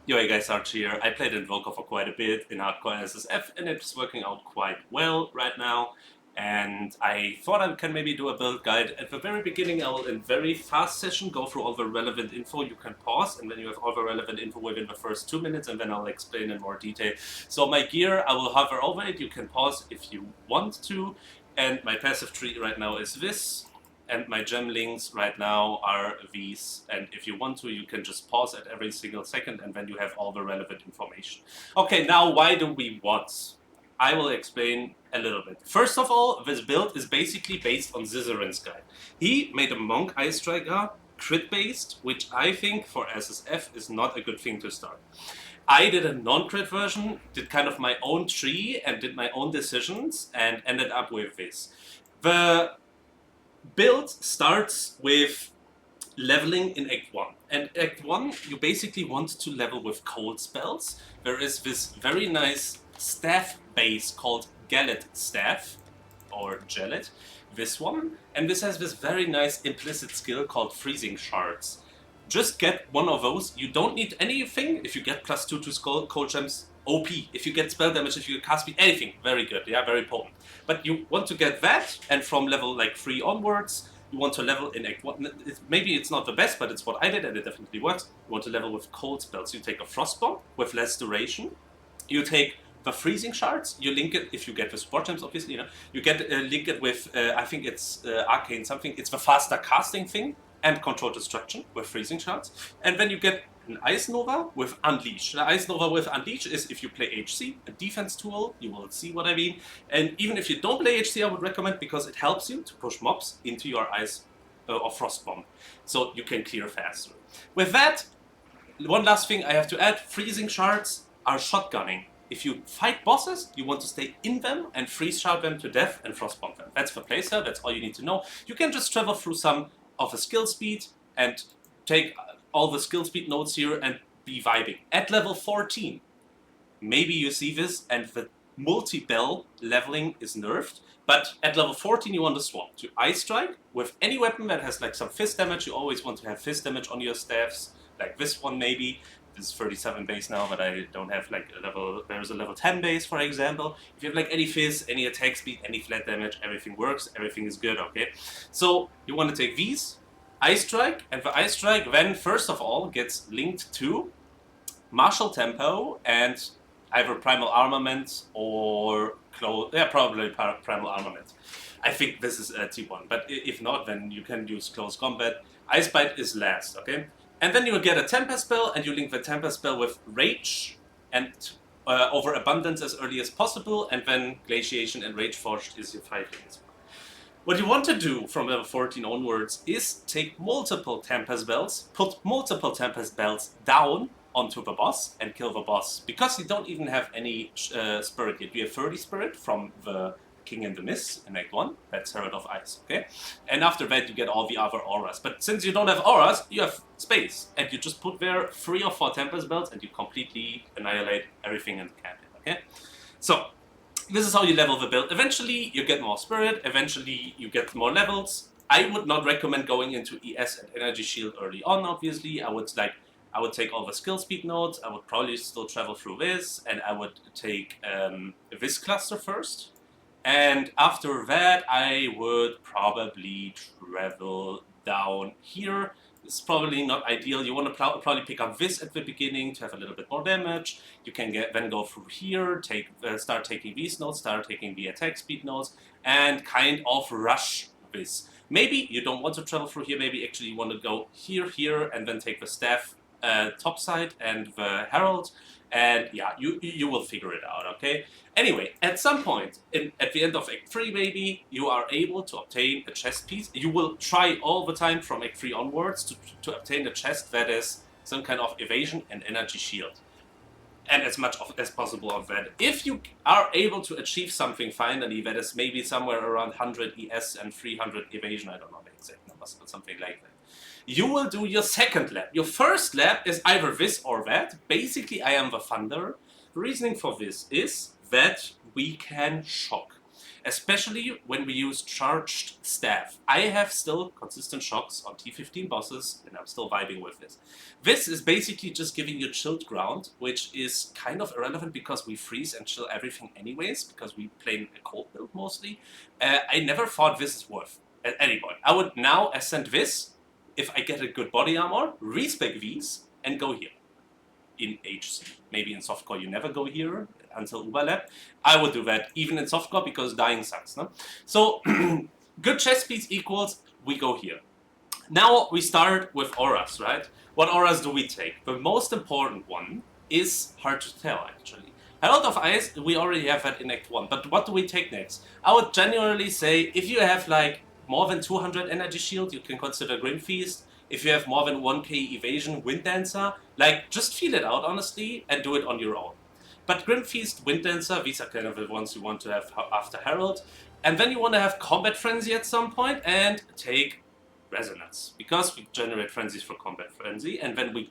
Yo, hey guys, Arch here. I played Invoker for quite a bit in Hardcore SSF and it's working out quite well right now. And I thought I can maybe do a build guide. At the very beginning, I will, in very fast session, go through all the relevant info. You can pause, and then you have all the relevant info within the first 2 minutes, and then I'll explain in more detail. So my gear, I will hover over it. You can pause if you want to. And my passive tree right now is this. And my gem links right now are these, and if you want to, you can just pause at every single second, and then you have all the relevant information. Okay, now why do we want? I will explain a little bit. First of all, this build is basically based on Zizarin's guide. He made a Monk Eye Striker, crit-based, which I think for SSF is not a good thing to start. I did a non-crit version, did kind of my own tree, and did my own decisions, and ended up with this. The build starts with leveling in Act 1. And Act 1, you basically want to level with cold spells. There is this very nice staff base called Gallet Staff, or Gellet, this one. And this has this very nice implicit skill called Freezing Shards. Just get one of those. You don't need anything. If you get +2 to cold gems, OP. If you get spell damage, if you get cast speed, anything, very good, yeah, very potent. But you want to get that, and from level like 3 onwards, you want to level in Act 1. Maybe it's not the best, but it's what I did, and it definitely works. You want to level with cold spells. You take a Frostbomb with less duration. You take the Freezing Shards. You link it, if you get the support gems, obviously, you know. You get link it with, I think it's Arcane something. It's the faster casting thing, and Control Destruction with Freezing Shards. And then you get an Ice Nova with Unleash. The Ice Nova with Unleash is if you play HC, a defense tool, you will see what I mean. And even if you don't play HC, I would recommend, because it helps you to push mobs into your Ice or Frost Bomb, so you can clear faster. With that, one last thing I have to add, Freezing Shards are shotgunning. If you fight bosses, you want to stay in them and freeze shard them to death and frost bomb them. That's the playstyle, that's all you need to know. You can just travel through some of a skill speed and take all the skill speed nodes here and be vibing. At level 14, maybe you see this and the multi-bell leveling is nerfed, but at level 14 you want to swap to Ice Strike with any weapon that has like some fist damage. You always want to have fist damage on your staffs, like this one maybe. This is 37 base now, but I don't have like a level, there's a level 10 base, for example. If you have like any fizz, any attack speed, any flat damage, everything works, everything is good, okay? So you want to take these, Ice Strike, and the Ice Strike then first of all gets linked to Martial Tempo and either Primal Armament or probably Primal Armament. I think this is a T1, but if not, then you can use Close Combat. Ice Bite is last, okay? And then you get a Tempest spell, and you link the Tempest spell with Rage and Overabundance as early as possible, and then Glaciation and Rage Forged is your fighting as well. What you want to do from level 14 onwards is take multiple Tempest spells, put multiple Tempest spells down onto the boss, and kill the boss. Because you don't even have any spirit yet. You have 30 spirit from the King and the Mist in Act 1, that's Herald of Ice, okay? And after that you get all the other auras. But since you don't have auras, you have space. And you just put there 3 or 4 Tempest spells and you completely annihilate everything in the campaign, okay? So, this is how you level the build. Eventually you get more spirit, eventually you get more levels. I would not recommend going into ES and Energy Shield early on, obviously. I would take all the skill speed nodes, I would probably still travel through this, and I would take this cluster first. And after that, I would probably travel down here. It's probably not ideal. You want to probably pick up this at the beginning to have a little bit more damage. You can then go through here, start taking these nodes, start taking the attack speed nodes, and kind of rush this. Maybe you don't want to travel through here. Maybe actually you want to go here, and then take the staff top side and the herald. And yeah, you will figure it out, okay? Anyway, at some point, at the end of Act 3 maybe, you are able to obtain a chest piece. You will try all the time from Act 3 onwards to obtain a chest that is some kind of evasion and energy shield. And as much as possible of that. If you are able to achieve something finally that is maybe somewhere around 100 ES and 300 evasion, I don't know the exact numbers, but something like that, you will do your second lab. Your first lab is either this or that. Basically, I am the Thunder. The reasoning for this is that we can shock. especially when we use charged staff. I have still consistent shocks on T15 bosses, and I'm still vibing with this. This is basically just giving you chilled ground, which is kind of irrelevant because we freeze and chill everything anyways, because we play a cold build mostly. I never thought this is worth at any point. I would now ascend this if I get a good body armor, respec these, and go here in HC. Maybe in softcore you never go here until Uberlap. I would do that even in softcore because dying sucks. No? So good chest speeds equals we go here. Now we start with auras, right? What auras do we take? The most important one is hard to tell actually. Herald of Ice, we already have that in Act 1, but what do we take next? I would generally say if you have like more than 200 energy shield, you can consider Grim Feast. If you have more than 1k evasion, Wind Dancer, like just feel it out honestly and do it on your own. But Grim Feast, Wind Dancer, these are kind of the ones you want to have after Herald. And then you want to have Combat Frenzy at some point and take Resonance. Because we generate Frenzies for Combat Frenzy and then we,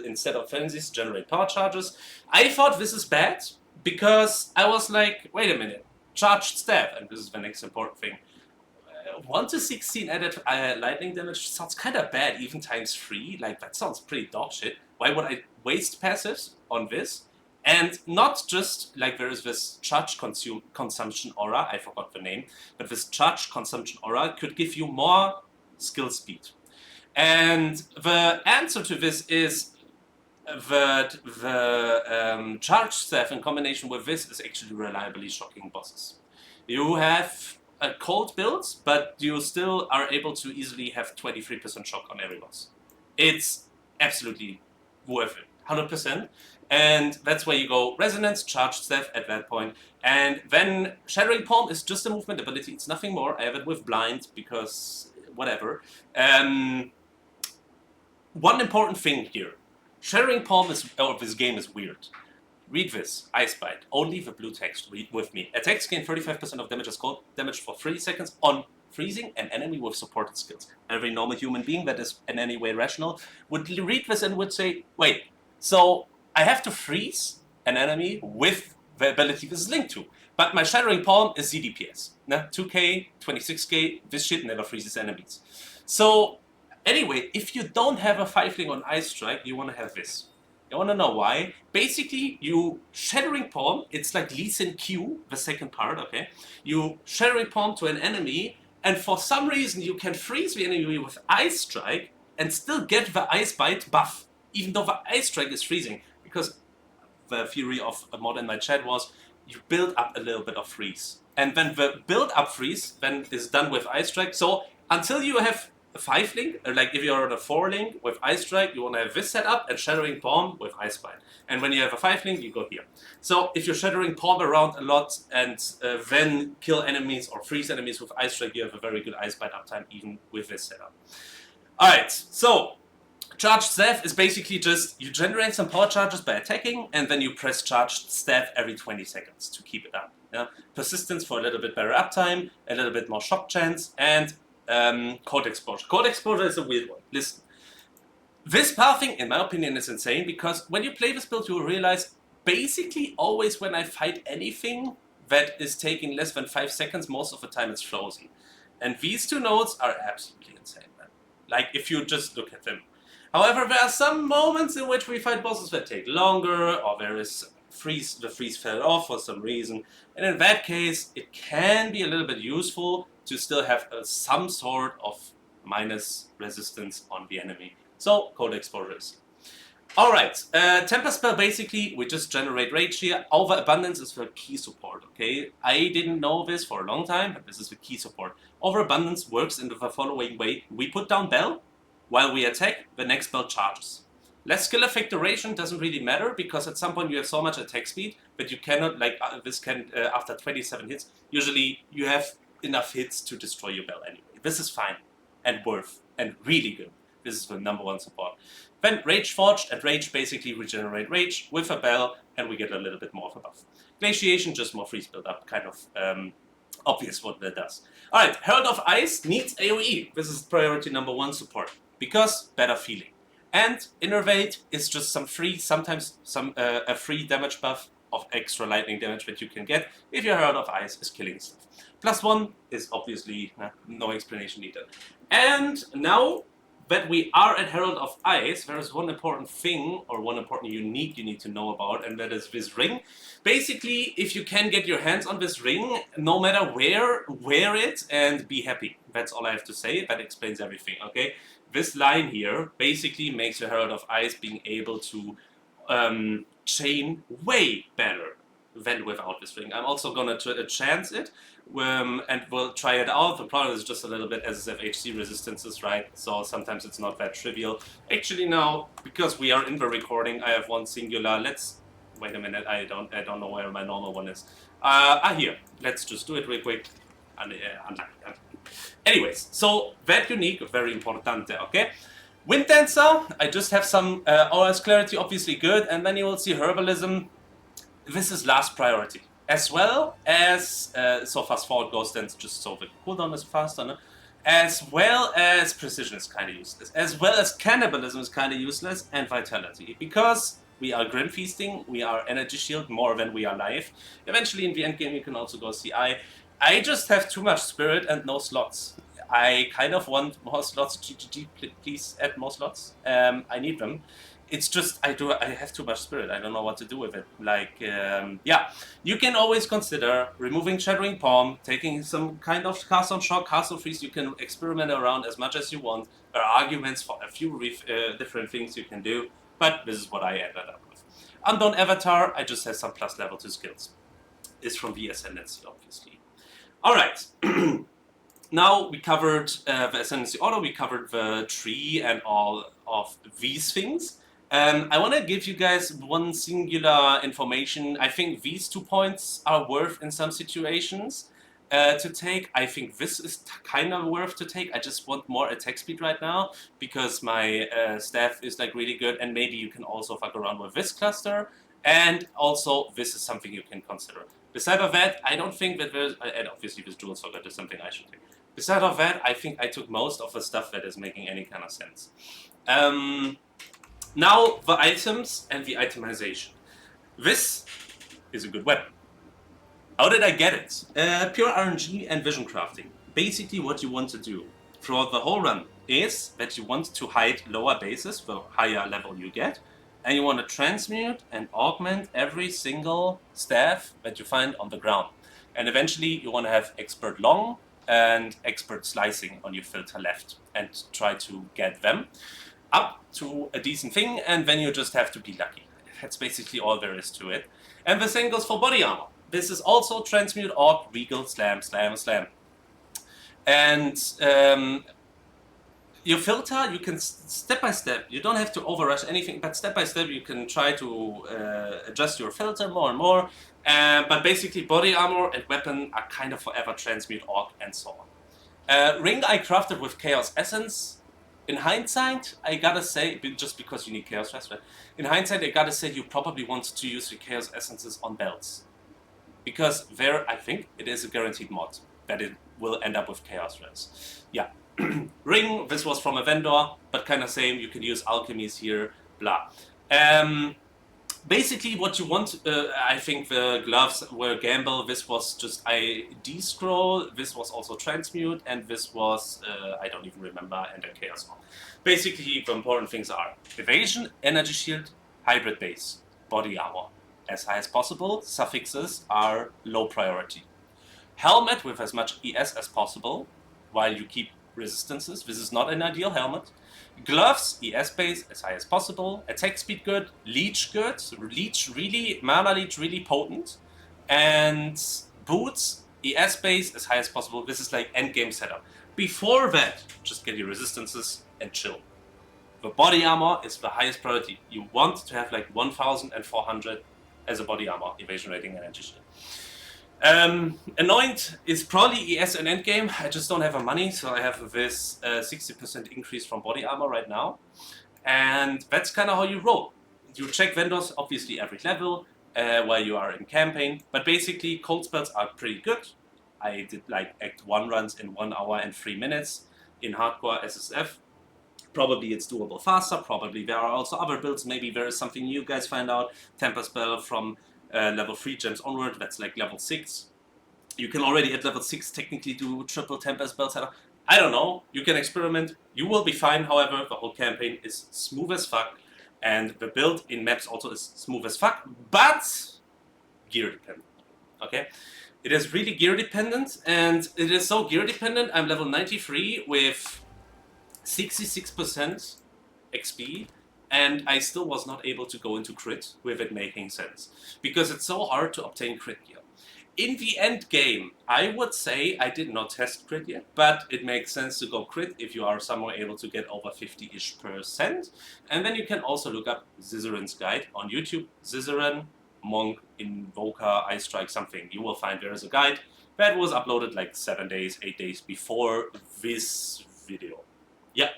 instead of Frenzies, generate Power Charges. I thought this is bad because I was like, wait a minute, Charged Staff, and this is the next important thing. 1 to 16 added lightning damage sounds kind of bad, even times 3. Like, that sounds pretty dog shit. Why would I waste passives on this? And not just, like, there is this charge consumption aura, I forgot the name, but this charge consumption aura could give you more skill speed. And the answer to this is that the charge staff in combination with this is actually reliably shocking bosses. You have a cold build, but you still are able to easily have 23% shock on every boss. It's absolutely worth it, 100%. And that's where you go Resonance, Charged Staff at that point. And then Shattering Palm is just a movement ability, it's nothing more. I have it with Blind because whatever. One important thing here. Shattering Palm this game is weird. Read this, Ice Bite, only the blue text, read with me. Attacks gain 35% of damage as cold damage for 3 seconds on freezing an enemy with supported skills. Every normal human being that is in any way rational would read this and would say, wait, so I have to freeze an enemy with the ability this is linked to. But my Shattering Palm is ZDPS. 2k, 26k, this shit never freezes enemies. So anyway, if you don't have a 5-ling on Ice Strike, you want to have this. You want to know why? Basically, you Shattering Palm, it's like Lee Sin Q, the second part, okay? You Shattering Palm to an enemy, and for some reason you can freeze the enemy with Ice Strike and still get the Ice Bite buff, even though the Ice Strike is freezing. Because the theory of a mod in my chat was, you build up a little bit of freeze. And then the build-up freeze then is done with Ice Strike. So until you have a 5-ling, like if you're on a 4-ling with Ice Strike, you want to have this set up and Shattering Palm with Ice Bite. And when you have a 5-ling, you go here. So if you're Shattering Palm around a lot and then kill enemies or freeze enemies with Ice Strike, you have a very good Ice Bite uptime even with this setup. Alright, so Charged Staff is basically just, you generate some power charges by attacking, and then you press Charged Staff every 20 seconds to keep it up. Yeah? Persistence for a little bit better uptime, a little bit more shock chance, and Cold Exposure. Cold Exposure is a weird one. Listen, this pathing, in my opinion, is insane, because when you play this build, you will realize, basically always when I fight anything that is taking less than 5 seconds, most of the time it's frozen. And these two nodes are absolutely insane, man. Like, if you just look at them. However, there are some moments in which we fight bosses that take longer, or there is the freeze fell off for some reason. And in that case, it can be a little bit useful to still have some sort of minus resistance on the enemy. So, Cold Exposure is. Alright, Tempest spell basically, we just generate rage here. Overabundance is for key support, okay? I didn't know this for a long time, but this is the key support. Overabundance works in the following way. We put down Bell. While we attack, the next spell charges. Less skill effect duration doesn't really matter, because at some point you have so much attack speed that you cannot, like, this can, after 27 hits, usually you have enough hits to destroy your bell anyway. This is fine, and worth, and really good. This is the #1 support. Then Rage Forged, and Rage basically regenerate Rage with a bell, and we get a little bit more of a buff. Glaciation, just more freeze build up, kind of obvious what that does. Alright, Herald of Ice needs AoE. This is priority #1 support. Because better feeling. And Innervate is just some free, sometimes a free damage buff of extra lightning damage that you can get if your Herald of Ice is killing stuff. +1 is obviously no explanation needed. And now that we are at Herald of Ice, there is one important thing, or one important unique you need to know about, and that is this ring. Basically, if you can get your hands on this ring, no matter where, wear it and be happy. That's all I have to say. That explains everything, okay? This line here basically makes your Herald of Ice being able to chain way better than without this ring. I'm also gonna chance it, and we'll try it out. The problem is just a little bit SSF HC resistances, right? So sometimes it's not that trivial. Actually now, because we are in the recording, I have one singular. Let's wait a minute. I don't know where my normal one is. Here. Let's just do it real quick. Anyways, so that unique, very important, okay? Wind Dancer, I just have some Aura's Clarity, obviously good, and then you will see Herbalism. This is last priority. As well as, so fast forward goes, then just so the cooldown is faster, no? As well as Precision is kind of useless. As well as Cannibalism is kind of useless, and Vitality. Because we are Grim Feasting, we are Energy Shield more than we are Life. Eventually in the endgame you can also go CI. I just have too much Spirit and no slots. I kind of want more slots. GGG, please add more slots. I need them. It's just I have too much Spirit. I don't know what to do with it. Like, yeah, you can always consider removing Shattering Palm, taking some kind of Castle Shock, Castle Freeze. You can experiment around as much as you want. There are arguments for a few different things you can do, but this is what I ended up with. Unknown Avatar, I just have some plus level 2 skills. It's from the Ascendancy, obviously. All right. Now we covered the Ascendancy Auto, we covered the tree and all of these things. I want to give you guys one singular information. I think these 2 points are worth in some situations to take. I think this is kind of worth to take. I just want more attack speed right now because my staff is like really good, and maybe you can also fuck around with this cluster. And also, this is something you can consider. Beside of that, I don't think that there's, and obviously this dual socket is something I should take. Beside of that, I think I took most of the stuff that is making any kind of sense. Now, the items and the itemization. This is a good weapon. How did I get it? Pure RNG and vision crafting. Basically what you want to do throughout the whole run is that you want to hide lower bases the higher level you get, and you want to transmute and augment every single staff that you find on the ground. And eventually you want to have expert long and expert slicing on your filter left and try to get them up to a decent thing, and then you just have to be lucky. That's basically all there is to it. And the same goes for body armor. This is also transmute, aug, regal, slam, slam, slam. And your filter, you can step by step, you don't have to overrush anything, but step by step you can try to adjust your filter more and more. But basically body armor and weapon are kind of forever transmute, aug, and so on. Ring I crafted with Chaos Essence. In hindsight, I gotta say, just because you need Chaos Rest, right? In hindsight, I gotta say you probably want to use the Chaos Essences on belts. Because there, I think, it is a guaranteed mod that it will end up with Chaos Rest. Yeah. Ring, this was from a vendor, but kind of same, you can use alchemies here, blah. Basically what you want, I think the gloves were gamble. This was just ID scroll, this was also transmute, and this was, I don't even remember, and a chaos one. Basically the important things are evasion, energy shield, hybrid base, body armor. As high as possible, suffixes are low priority. Helmet with as much ES as possible, while you keep resistances. This is not an ideal helmet. Gloves, ES base as high as possible. Attack speed good. Leech good. Leech really, mana leech really potent. And boots, ES base as high as possible. This is like endgame setup. Before that, just get your resistances and chill. The body armor is the highest priority. You want to have like 1400 as a body armor, evasion rating and energy shield. Anoint is probably ES and endgame. I just don't have the money, so I have this 60% increase from body armor right now. And that's kind of how you roll. You check vendors, obviously every level, while you are in campaign. But basically, cold spells are pretty good. I did like Act 1 runs in 1 hour and 3 minutes in hardcore SSF. Probably it's doable faster, probably there are also other builds, maybe there is something you guys find out. Tempest spell from level 3 gems onward, that's like level 6. You can already at level 6 technically do triple Tempest spell setup. I don't know, you can experiment, you will be fine, however, the whole campaign is smooth as fuck, and the build in maps also is smooth as fuck, but gear dependent, okay? It is really gear dependent, and it is so gear dependent, I'm level 93 with 66% XP, and I still was not able to go into crit with it making sense, because it's so hard to obtain crit gear. In the end game, I would say I did not test crit yet, but it makes sense to go crit if you are somewhere able to get over 50-ish%. And then you can also look up Zizaran's guide on YouTube. Zizaran, Monk, Invoker, Ice Strike, something. You will find there is a guide that was uploaded like 7 days, 8 days before this video. Yeah.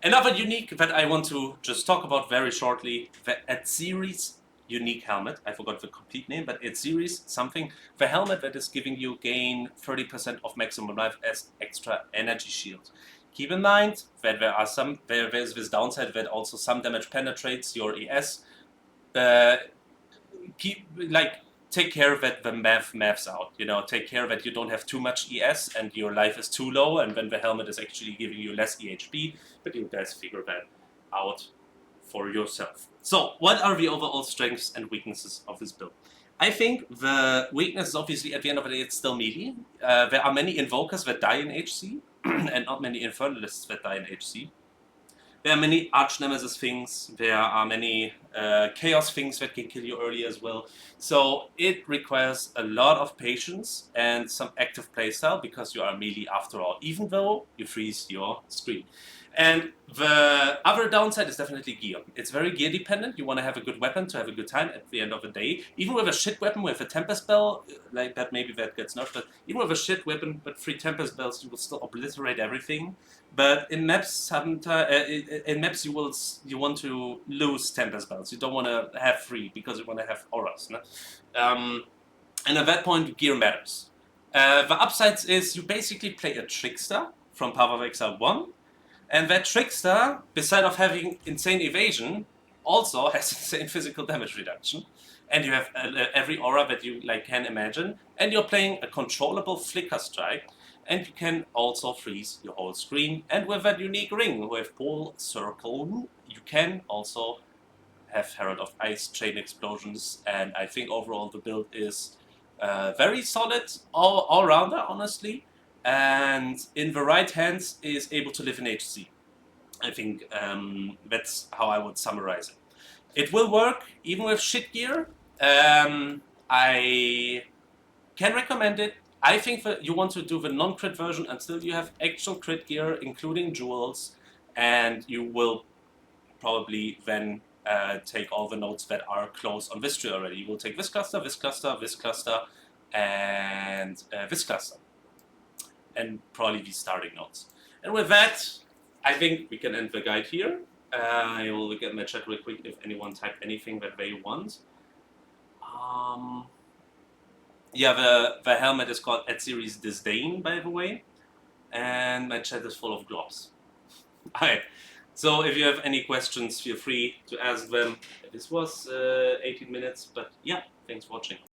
Another unique that I want to just talk about very shortly, the Series unique helmet. I forgot the complete name, but it's Series something. The helmet that is giving you gain 30% of maximum life as extra energy shield. Keep in mind that there is this downside that also some damage penetrates your ES. Take care that the maths out. You know, take care that you don't have too much ES and your life is too low, and then the helmet is actually giving you less EHP. But you guys figure that out for yourself. So, what are the overall strengths and weaknesses of this build? I think the weakness is obviously at the end of the day it's still melee. There are many invokers that die in HC, and not many infernalists that die in HC. There are many arch nemesis things, there are many chaos things that can kill you early as well. So it requires a lot of patience and some active playstyle because you are melee after all, even though you freeze your screen. And the other downside is definitely gear. It's very gear dependent. You want to have a good weapon to have a good time at the end of the day. Even with a shit weapon, with a Tempest spell, like that, maybe that gets nerfed, but even with a shit weapon, but 3 Tempest spells, you will still obliterate everything. But in maps, you want to lose Tempest spells. You don't want to have 3 because you want to have auras. No? And at that point, gear matters. The upsides is you basically play a Trickster from Power of Exile 1. And that Trickster, besides of having insane evasion, also has insane physical damage reduction. And you have every aura that you can imagine. And you're playing a controllable Flicker Strike. And you can also freeze your whole screen. And with that unique ring, with Pole Circle, you can also have Herald of Ice, Chain Explosions. And I think overall the build is very solid all-rounder, honestly. And in the right hands is able to live in HC. I think that's how I would summarize it. It will work even with shit gear. I can recommend it. I think that you want to do the non-crit version until you have actual crit gear, including jewels, and you will probably then take all the nodes that are close on this tree already. You will take this cluster, this cluster, this cluster, and this cluster. And probably the starting nodes. And with that, I think we can end the guide here. I will look at my chat real quick if anyone typed anything that they want. Yeah, the helmet is called Series Disdain, by the way. And my chat is full of globs. Alright, so if you have any questions, feel free to ask them. This was 18 minutes, but yeah, thanks for watching.